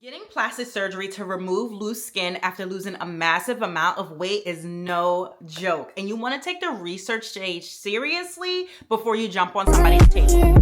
Getting plastic surgery to remove loose skin after losing a massive amount of weight is no joke. And you want to take the research stage seriously before you jump on somebody's table.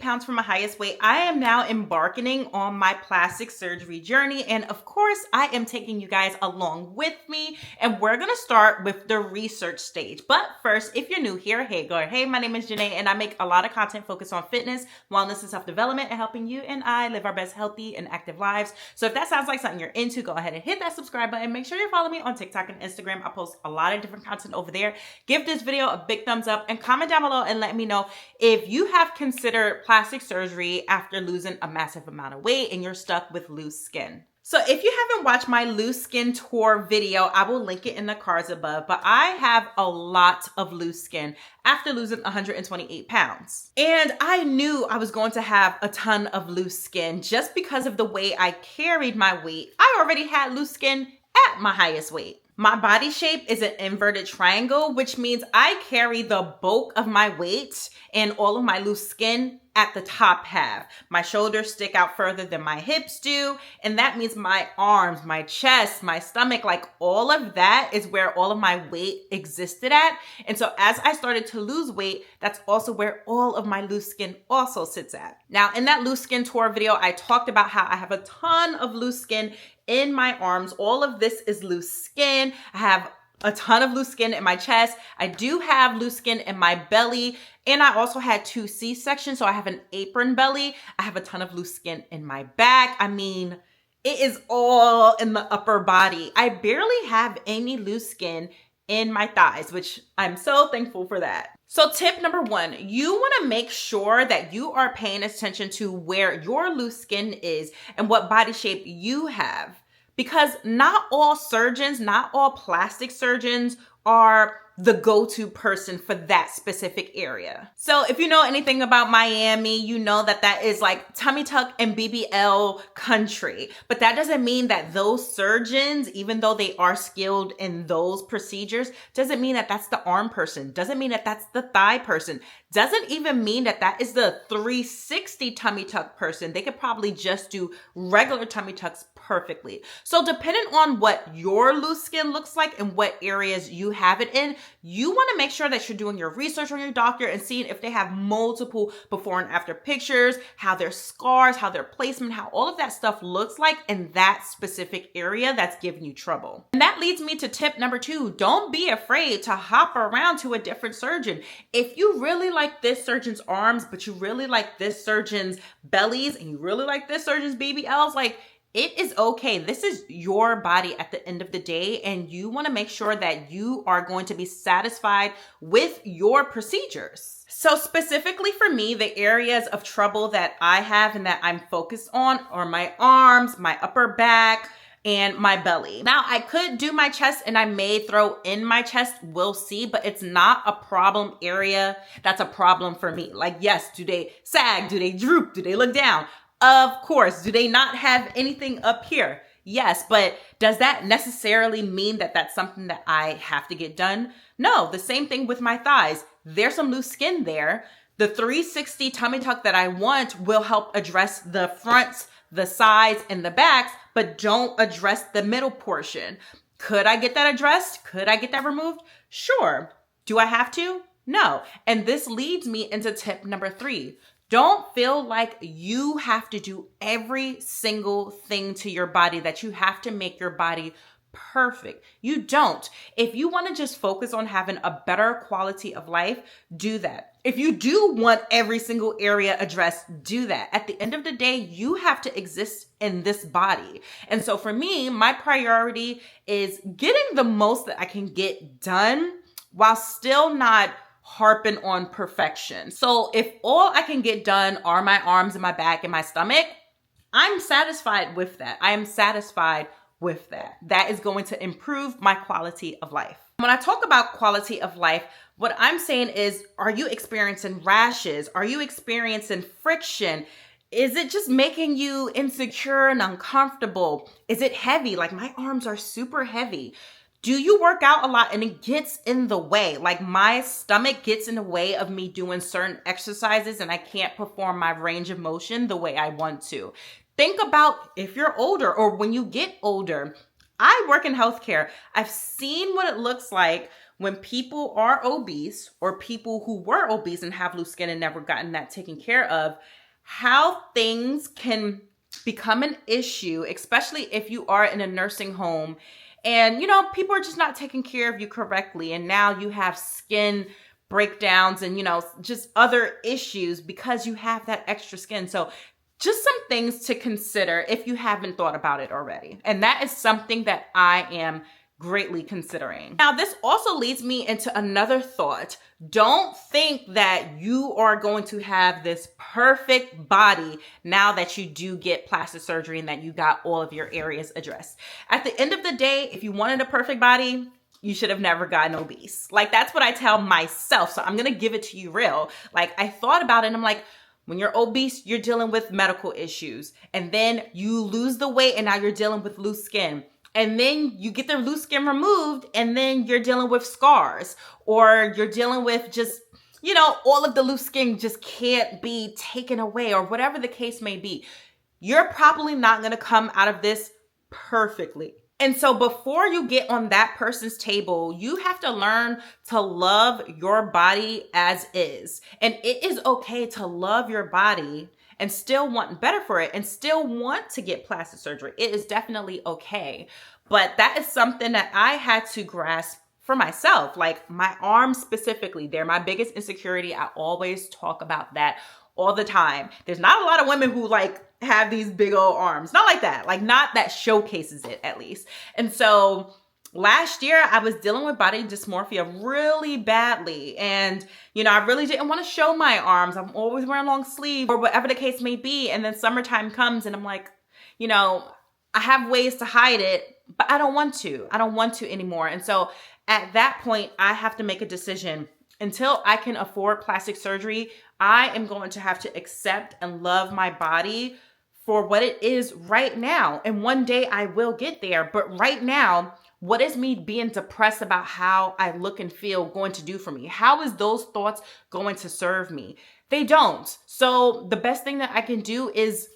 Pounds from my highest weight, I am now embarking on my plastic surgery journey, and of course I am taking you guys along with me, and we're gonna start with the research stage. But first, if you're new here, hey, my name is Janee, and I make a lot of content focused on fitness, wellness, and self-development, and helping you and I live our best healthy and active lives. So if that sounds like something you're into, go ahead and hit that subscribe button. Make sure you follow me on TikTok and Instagram. I post a lot of different content over there. Give this video a big thumbs up and comment down below and let me know if you have considered plastic surgery after losing a massive amount of weight and you're stuck with loose skin. So if you haven't watched my loose skin tour video, I will link it in the cards above, but I have a lot of loose skin after losing 128 pounds. And I knew I was going to have a ton of loose skin just because of the way I carried my weight. I already had loose skin at my highest weight. My body shape is an inverted triangle, which means I carry the bulk of my weight and all of my loose skin at the top half. My shoulders stick out further than my hips do, and that means my arms, my chest, my stomach, like all of that is where all of my weight existed at. And so as I started to lose weight, that's also where all of my loose skin also sits at. Now, in that loose skin tour video, I talked about how I have a ton of loose skin in my arms. All of this is loose skin. I have a ton of loose skin in my chest. I do have loose skin in my belly. And I also had 2 C-sections, so I have an apron belly. I have a ton of loose skin in my back. I mean, it is all in the upper body. I barely have any loose skin in my thighs, which I'm so thankful for that. So tip number 1, you want to make sure that you are paying attention to where your loose skin is and what body shape you have. Because not all surgeons, not all plastic surgeons are the go-to person for that specific area. So if you know anything about Miami, you know that that is like tummy tuck and BBL country. But that doesn't mean that those surgeons, even though they are skilled in those procedures, doesn't mean that that's the arm person, doesn't mean that that's the thigh person, doesn't even mean that that is the 360 tummy tuck person. They could probably just do regular tummy tucks perfectly. So depending on what your loose skin looks like and what areas you have it in, you want to make sure that you're doing your research on your doctor and seeing if they have multiple before and after pictures, how their scars, how their placement, how all of that stuff looks like in that specific area that's giving you trouble. And that leads me to tip number 2. Don't be afraid to hop around to a different surgeon. If you really like this surgeon's arms, but you really like this surgeon's bellies, and you really like this surgeon's BBLs, like, it is okay. This is your body at the end of the day, and you want to make sure that you are going to be satisfied with your procedures. So specifically for me, the areas of trouble that I have and that I'm focused on are my arms, my upper back, and my belly. Now, I could do my chest and I may throw in my chest, we'll see, but it's not a problem area that's a problem for me. Like, yes, do they sag? Do they droop? Do they look down? Of course. Do they not have anything up here? Yes, but does that necessarily mean that that's something that I have to get done? No, the same thing with my thighs. There's some loose skin there. The 360 tummy tuck that I want will help address the fronts, the sides, and the backs, but don't address the middle portion. Could I get that addressed? Could I get that removed? Sure. Do I have to? No. And this leads me into tip number 3. Don't feel like you have to do every single thing to your body, that you have to make your body perfect. You don't. If you want to just focus on having a better quality of life, do that. If you do want every single area addressed, do that. At the end of the day, you have to exist in this body. And so for me, my priority is getting the most that I can get done while still not harping on perfection. So if all I can get done are my arms and my back and my stomach, I'm satisfied with that. I am satisfied with that. That is going to improve my quality of life. When I talk about quality of life, what I'm saying is, are you experiencing rashes? Are you experiencing friction? Is it just making you insecure and uncomfortable? Is it heavy? Like my arms are super heavy. Do you work out a lot and it gets in the way? Like my stomach gets in the way of me doing certain exercises and I can't perform my range of motion the way I want to. Think about if you're older or when you get older. I work in healthcare. I've seen what it looks like when people are obese or people who were obese and have loose skin and never gotten that taken care of, how things can become an issue, especially if you are in a nursing home and, people are just not taking care of you correctly. And now you have skin breakdowns and, just other issues because you have that extra skin. So just some things to consider if you haven't thought about it already. And that is something that I am greatly considering. Now, this also leads me into another thought. Don't think that you are going to have this perfect body now that you do get plastic surgery and that you got all of your areas addressed. At the end of the day, if you wanted a perfect body, you should have never gotten obese. Like that's what I tell myself. So I'm going to give it to you real. Like I thought about it and I'm like, when you're obese, you're dealing with medical issues and then you lose the weight and now you're dealing with loose skin. And then you get the loose skin removed and then you're dealing with scars or you're dealing with just, all of the loose skin just can't be taken away or whatever the case may be. You're probably not going to come out of this perfectly. And so before you get on that person's table, you have to learn to love your body as is. And it is okay to love your body and still want better for it and still want to get plastic surgery. It is definitely okay. But that is something that I had to grasp for myself. Like my arms specifically, they're my biggest insecurity. I always talk about that all the time. There's not a lot of women who have these big old arms. Not like that. Like not that showcases it at least. And so last year I was dealing with body dysmorphia really badly. And, I really didn't want to show my arms. I'm always wearing long sleeves or whatever the case may be. And then summertime comes and I'm like, I have ways to hide it, but I don't want to. I don't want to anymore. And so at that point, I have to make a decision. Until I can afford plastic surgery, I am going to have to accept and love my body for what it is right now. And one day I will get there. But right now, what is me being depressed about how I look and feel going to do for me? How is those thoughts going to serve me? They don't. So the best thing that I can do is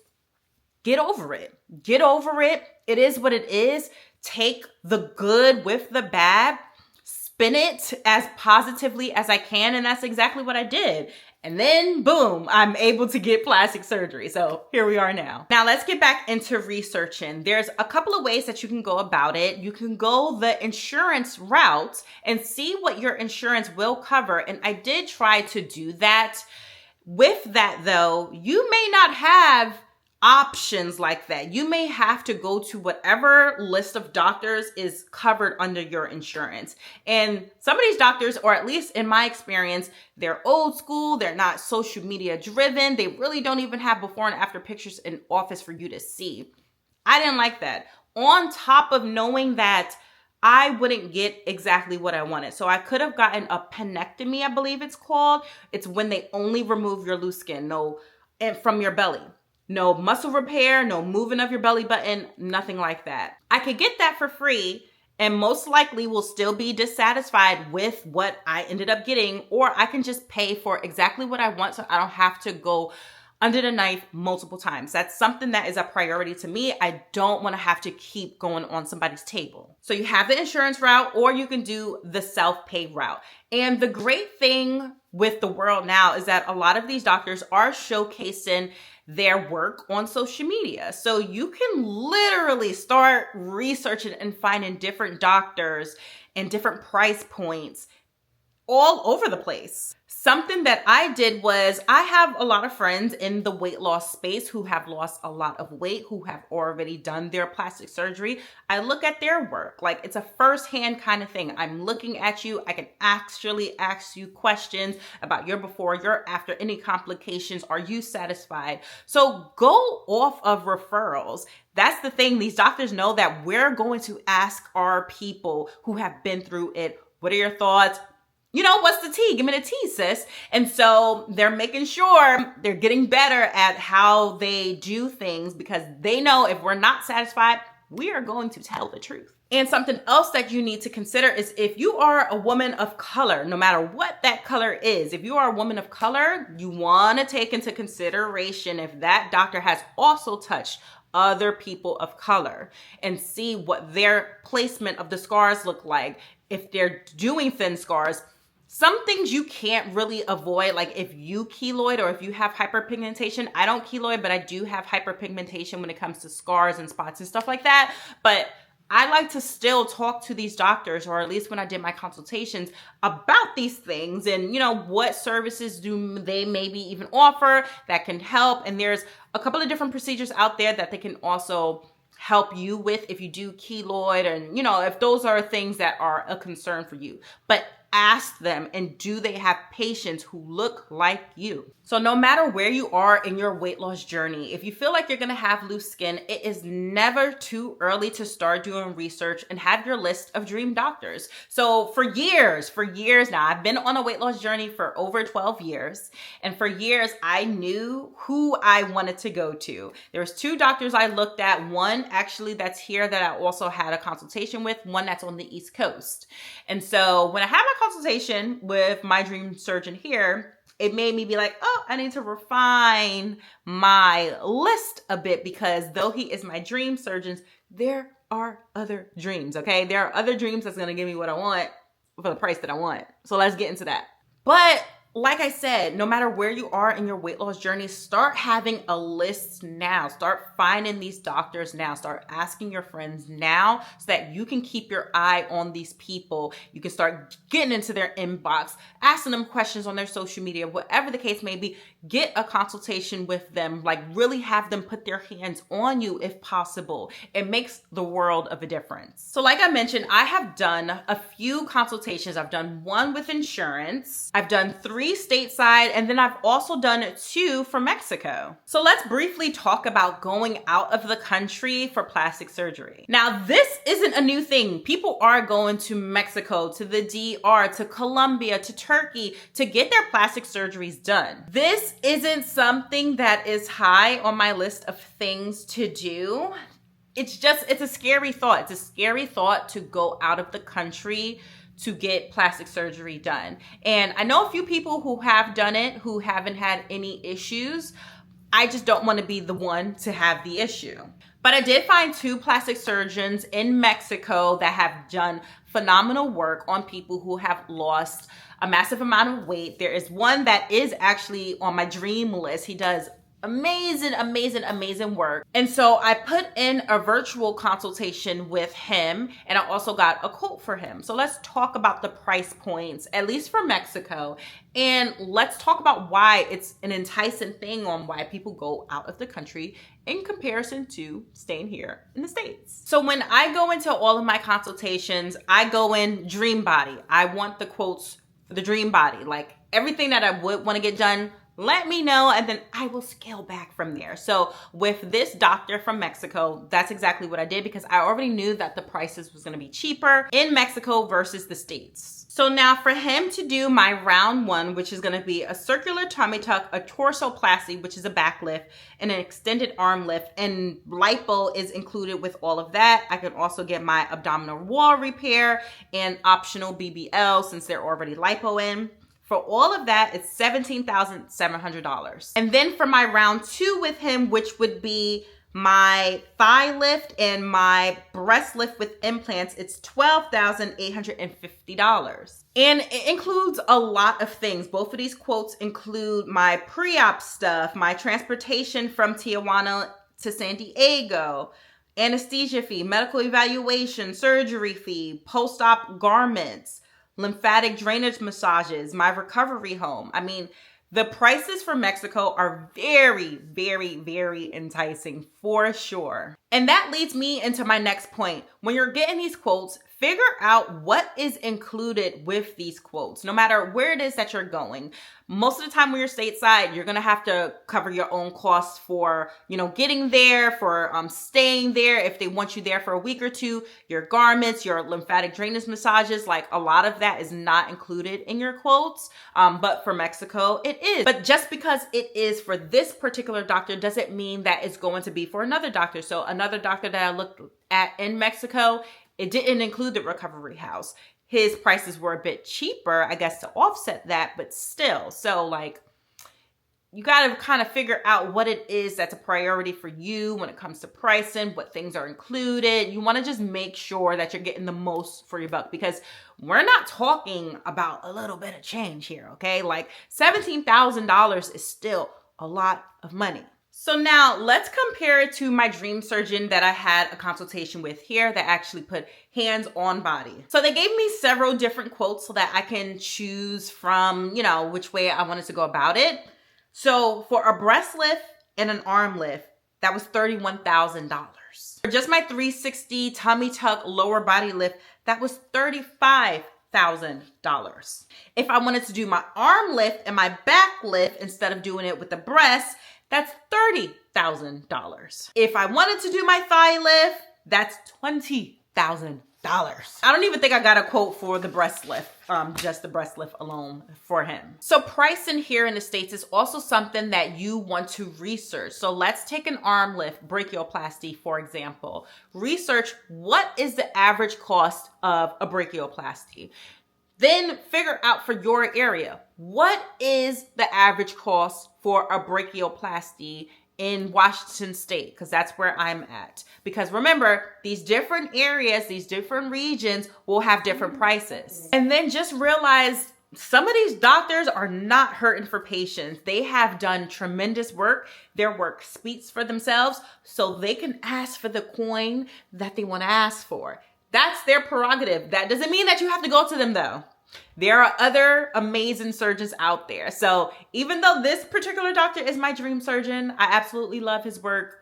get over it. Get over it. It is what it is. Take the good with the bad. Spin it as positively as I can. And that's exactly what I did. And then boom, I'm able to get plastic surgery. So here we are now. Now let's get back into researching. There's a couple of ways that you can go about it. You can go the insurance route and see what your insurance will cover. And I did try to do that. With that though, you may not have options like that. You may have to go to whatever list of doctors is covered under your insurance. And some of these doctors, or at least in my experience, they're old school. They're not social media driven. They really don't even have before and after pictures in office for you to see. I didn't like that. On top of knowing that I wouldn't get exactly what I wanted. So I could have gotten a penectomy, I believe it's called. It's when they only remove your loose skin, and from your belly. No muscle repair, no moving of your belly button, nothing like that. I could get that for free and most likely will still be dissatisfied with what I ended up getting, or I can just pay for exactly what I want so I don't have to go under the knife multiple times. That's something that is a priority to me. I don't want to have to keep going on somebody's table. So you have the insurance route or you can do the self-pay route. And the great thing with the world now is that a lot of these doctors are showcasing their work on social media. So you can literally start researching and finding different doctors and different price points all over the place. Something that I did was I have a lot of friends in the weight loss space who have lost a lot of weight, who have already done their plastic surgery. I look at their work like it's a firsthand kind of thing. I'm looking at you. I can actually ask you questions about your before, your after, any complications. Are you satisfied? So go off of referrals. That's the thing. These doctors know that we're going to ask our people who have been through it, what are your thoughts? what's the tea? Give me the tea, sis. And so they're making sure they're getting better at how they do things because they know if we're not satisfied, we are going to tell the truth. And something else that you need to consider is if you are a woman of color, no matter what that color is, if you are a woman of color, you want to take into consideration if that doctor has also touched other people of color and see what their placement of the scars look like. If they're doing thin scars, some things you can't really avoid, like if you keloid or if you have hyperpigmentation. I don't keloid, but I do have hyperpigmentation when it comes to scars and spots and stuff like that. But I like to still talk to these doctors, or at least when I did my consultations, about these things and, what services do they maybe even offer that can help. And there's a couple of different procedures out there that they can also help you with if you do keloid and, if those are things that are a concern for you. But ask them, and do they have patients who look like you? So no matter where you are in your weight loss journey, if you feel like you're gonna have loose skin, it is never too early to start doing research and have your list of dream doctors. So for years now, I've been on a weight loss journey for over 12 years. And for years, I knew who I wanted to go to. There was 2 doctors I looked at. One actually that's here that I also had a consultation with, one that's on the East Coast. And so when I had my consultation with my dream surgeon here, it made me be like, oh, I need to refine my list a bit because though he is my dream surgeon, there are other dreams, okay? There are other dreams that's going to give me what I want for the price that I want. So let's get into that. But like I said, no matter where you are in your weight loss journey, start having a list now. Start finding these doctors now. Start asking your friends now so that you can keep your eye on these people. You can start getting into their inbox, asking them questions on their social media, whatever the case may be. Get a consultation with them, like really have them put their hands on you if possible. It makes the world of a difference. So like I mentioned, I have done a few consultations. I've done one with insurance. I've done 3 stateside, and then I've also done 2 for Mexico. So let's briefly talk about going out of the country for plastic surgery. Now, this isn't a new thing. People are going to Mexico, to the DR, to Colombia, to Turkey to get their plastic surgeries done. This isn't something that is high on my list of things to do. It's a scary thought. It's a scary thought to go out of the country to get plastic surgery done. And I know a few people who have done it who haven't had any issues. I just don't want to be the one to have the issue. But I did find 2 plastic surgeons in Mexico that have done phenomenal work on people who have lost a massive amount of weight. There is one that is actually on my dream list. He does amazing work. And so I put in a virtual consultation with him, and I also got a quote for him. So let's talk about the price points, at least for Mexico. And let's talk about why it's an enticing thing on why people go out of the country in comparison to staying here in the States. So when I go into all of my consultations, I go in dream body. I want the quotes for the dream body, like everything that I would want to get done. Let me know, and then I will scale back from there. So with this doctor from Mexico, that's exactly what I did because I already knew that the prices was going to be cheaper in Mexico versus the States. So now for him to do my round 1, which is going to be a circular tummy tuck, a torsoplasty, which is a back lift, and an extended arm lift, and lipo is included with all of that. I can also get my abdominal wall repair and optional BBL since they're already lipo in. For all of that, it's $17,700. And then for my round 2 with him, which would be my thigh lift and my breast lift with implants, it's $12,850. And it includes a lot of things. Both of these quotes include my pre-op stuff, my transportation from Tijuana to San Diego, anesthesia fee, medical evaluation, surgery fee, post-op garments, lymphatic drainage massages, my recovery home. I mean, the prices for Mexico are very enticing for sure. And that leads me into my next point. When you're getting these quotes, figure out what is included with these quotes, no matter where it is that you're going. Most of the time when you're stateside, you're going to have to cover your own costs for, getting there, for staying there. If they want you there for a week or two, your garments, your lymphatic drainage massages, like a lot of that is not included in your quotes. But for Mexico, it is. But just because it is for this particular doctor doesn't mean that it's going to be for another doctor. So another doctor that I looked at in Mexico, it didn't include the recovery house. His prices were a bit cheaper, I guess, to offset that, but still. So you got to kind of figure out what it is that's a priority for you when it comes to pricing, what things are included. You want to just make sure that you're getting the most for your buck, because we're not talking about a little bit of change here, okay? Like $17,000 is still a lot of money. So now let's compare it to my dream surgeon that I had a consultation with here that actually put hands on body. So they gave me several different quotes so that I can choose from, which way I wanted to go about it. So for a breast lift and an arm lift, that was $31,000. For just my 360 tummy tuck lower body lift, that was $35,000. If I wanted to do my arm lift and my back lift instead of doing it with the breast, that's $30,000. If I wanted to do my thigh lift, that's $20,000. I don't even think I got a quote for the breast lift, just the breast lift alone for him. So pricing here in the States is also something that you want to research. So let's take an arm lift, brachioplasty, for example. Research what is the average cost of a brachioplasty. Then figure out for your area, what is the average cost for a brachioplasty in Washington State? Because that's where I'm at. Because remember, these different areas, these different regions will have different prices. And then just realize some of these doctors are not hurting for patients. They have done tremendous work. Their work speaks for themselves, so they can ask for the coin that they want to ask for. That's their prerogative. That doesn't mean that you have to go to them though. There are other amazing surgeons out there. So even though this particular doctor is my dream surgeon, I absolutely love his work.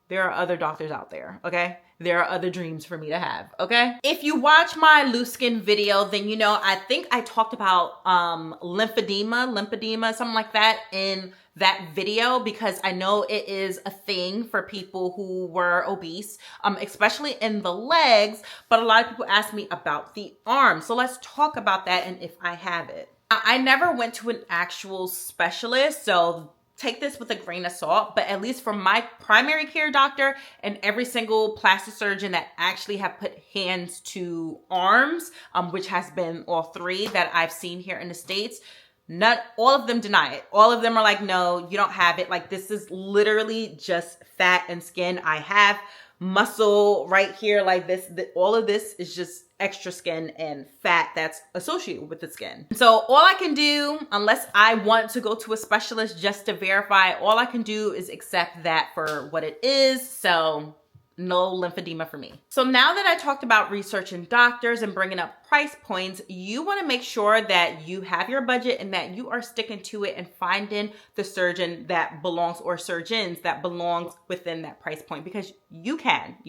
There are other doctors out there, okay? There are other dreams for me to have, okay? If you watch my loose skin video, then I think I talked about lymphedema, something like that in that video, because I know it is a thing for people who were obese, especially in the legs, but a lot of people ask me about the arms. So let's talk about that and if I have it. I never went to an actual specialist, so take this with a grain of salt, but at least from my primary care doctor and every single plastic surgeon that actually have put hands to arms, which has been all three that I've seen here in the States, not all of them deny it. All of them are like, no, you don't have it. Like, this is literally just fat and skin. I have muscle right here like this. All of this is just extra skin and fat that's associated with the skin. So all I can do, unless I want to go to a specialist just to verify, all I can do is accept that for what it is. So no lymphedema for me. So now that I talked about researching doctors and bringing up price points, you want to make sure that you have your budget and that you are sticking to it and finding the surgeon that belongs, or surgeons that belongs within that price point, because you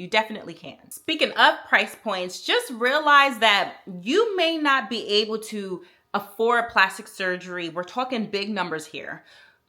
definitely can. Speaking of price points, just realize that you may not be able to afford plastic surgery. We're talking big numbers here.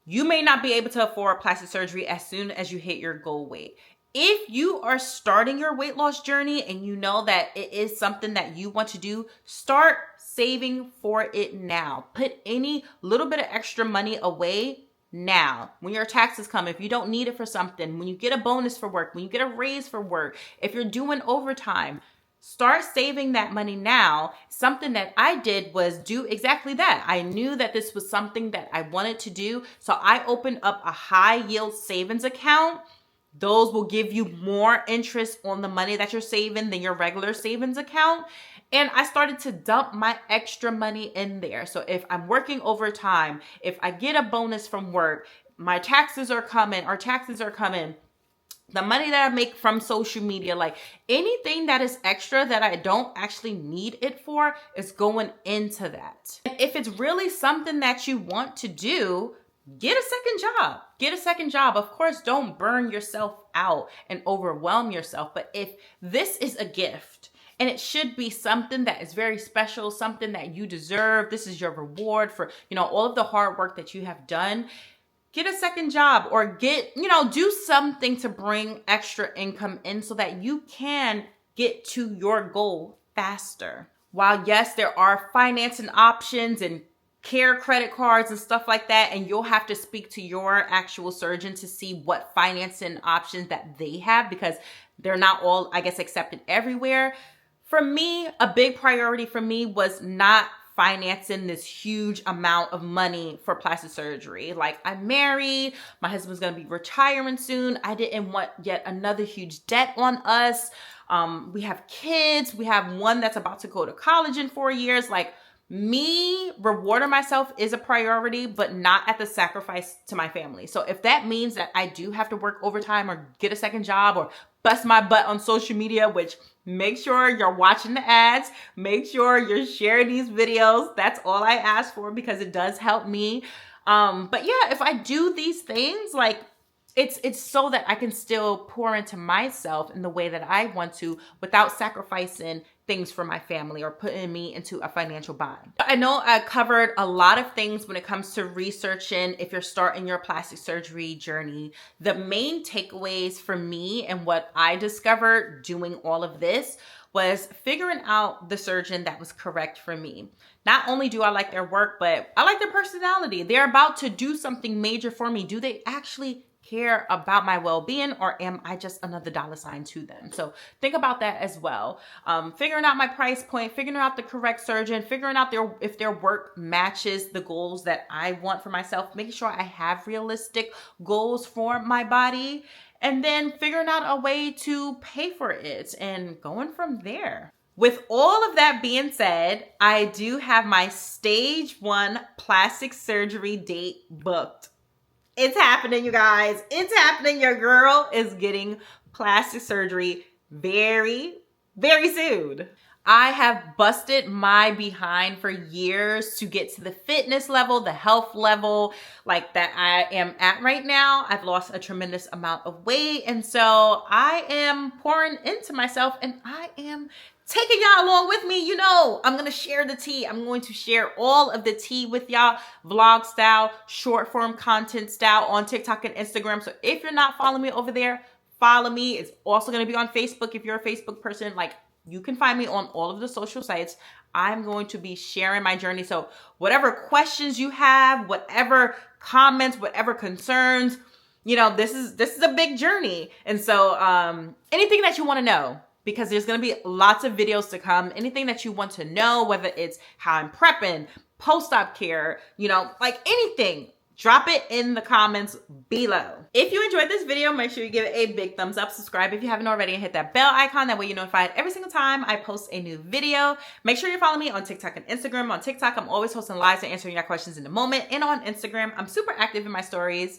You may not be able to afford plastic surgery as soon as you hit your goal weight. If you are starting your weight loss journey and you know that it is something that you want to do, start saving for it now. Put any little bit of extra money away now. When your taxes come, if you don't need it for something, when you get a bonus for work, when you get a raise for work, if you're doing overtime, start saving that money now. Something that I did was do exactly that. I knew that this was something that I wanted to do, so I opened up a high yield savings account. Those will give you more interest on the money that you're saving than your regular savings account. And I started to dump my extra money in there. So if I'm working overtime, if I get a bonus from work, my taxes are coming, the money that I make from social media, like anything that is extra that I don't actually need it for is going into that. And if it's really something that you want to do, get a second job. Get a second job. Of course, don't burn yourself out and overwhelm yourself. But if this is a gift, and it should be something that is very special, something that you deserve, this is your reward for, all of the hard work that you have done, get a second job or do something to bring extra income in so that you can get to your goal faster. While yes, there are financing options and care credit cards and stuff like that, and you'll have to speak to your actual surgeon to see what financing options that they have, because they're not all, I guess, accepted everywhere. For me, a big priority for me was not financing this huge amount of money for plastic surgery. Like, I'm married, my husband's gonna be retiring soon. I didn't want yet another huge debt on us. We have kids. We have one that's about to go to college in 4 years. Like, me rewarding myself is a priority, but not at the sacrifice to my family. So if that means that I do have to work overtime or get a second job or bust my butt on social media, which make sure you're watching the ads, make sure you're sharing these videos. That's all I ask for, because it does help me. But yeah, if I do these things, like, it's so that I can still pour into myself in the way that I want to without sacrificing things for my family or putting me into a financial bind. I know I covered a lot of things when it comes to researching if you're starting your plastic surgery journey. The main takeaways for me and what I discovered doing all of this was figuring out the surgeon that was correct for me. Not only do I like their work, but I like their personality. They're about to do something major for me. Do they actually care about my well-being, or am I just another dollar sign to them? So think about that as well. Figuring out my price point, figuring out the correct surgeon, figuring out if their work matches the goals that I want for myself, making sure I have realistic goals for my body, and then figuring out a way to pay for it and going from there. With all of that being said, I do have my stage 1 plastic surgery date booked. It's happening, you guys. It's happening. Your girl is getting plastic surgery very, very soon. I have busted my behind for years to get to the fitness level, the health level like that I am at right now. I've lost a tremendous amount of weight. And so I am pouring into myself, and I am taking y'all along with me. I'm going to share the tea. I'm going to share all of the tea with y'all, vlog style, short form content style on TikTok and Instagram. So if you're not following me over there, follow me. It's also going to be on Facebook. If you're a Facebook person, you can find me on all of the social sites. I'm going to be sharing my journey. So whatever questions you have, whatever comments, whatever concerns, this is a big journey. And so anything that you want to know, because there's going to be lots of videos to come. Anything that you want to know, whether it's how I'm prepping, post-op care, anything, drop it in the comments below. If you enjoyed this video, make sure you give it a big thumbs up, subscribe if you haven't already, and hit that bell icon. That way you're notified every single time I post a new video. Make sure you follow me on TikTok and Instagram. On TikTok, I'm always posting lives and answering your questions in the moment. And on Instagram, I'm super active in my stories.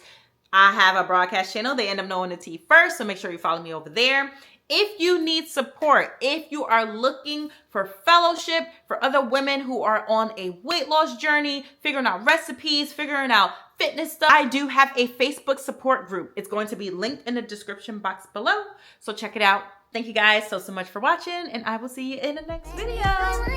I have a broadcast channel. They end up knowing the tea first, so make sure you follow me over there. If you need support, if you are looking for fellowship for other women who are on a weight loss journey, figuring out recipes, figuring out fitness stuff, I do have a Facebook support group. It's going to be linked in the description box below, so check it out. Thank you guys so much for watching, and I will see you in the next video.